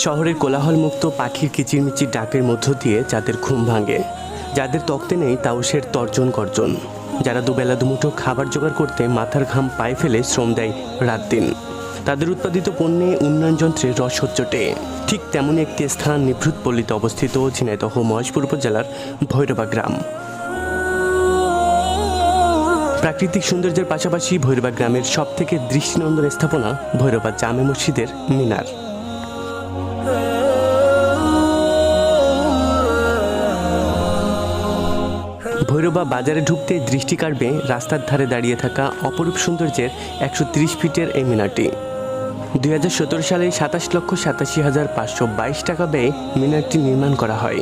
শহরের কোলাহলমুক্ত পাখির কিচিরমিচির ডাকের মধ্য দিয়ে যাদের ঘুম ভাঙে, যাদের তক্তে নেই তাউসের তর্জন গর্জন, যারা দুবেলা দুমুঠো খাবার জোগাড় করতে মাথার ঘাম পায়ে ফেলে শ্রম দেয় রাত দিন, তাদের উৎপাদিত পণ্যে উন্নয়ন যন্ত্রে রস হচ্চটে। ঠিক তেমনই একটি স্থান নিভৃত পল্লীতে অবস্থিত ঝিনাইদহ মহেশপুর উপজেলার ভৈরবা গ্রাম। প্রাকৃতিক সৌন্দর্যের পাশাপাশি ভৈরবা গ্রামের সবথেকে দৃষ্টিনন্দন স্থাপনা ভৈরবা জামে মসজিদের মিনার। ভৈরবা বাজারে ঢুকতে দৃষ্টি কাড়বে রাস্তার ধারে দাঁড়িয়ে থাকা অপরূপ সৌন্দর্যের 130 ফিটের এই মিনারটি। 2017 সালে 27,87,522 টাকা ব্যয়ে মিনারটি নির্মাণ করা হয়।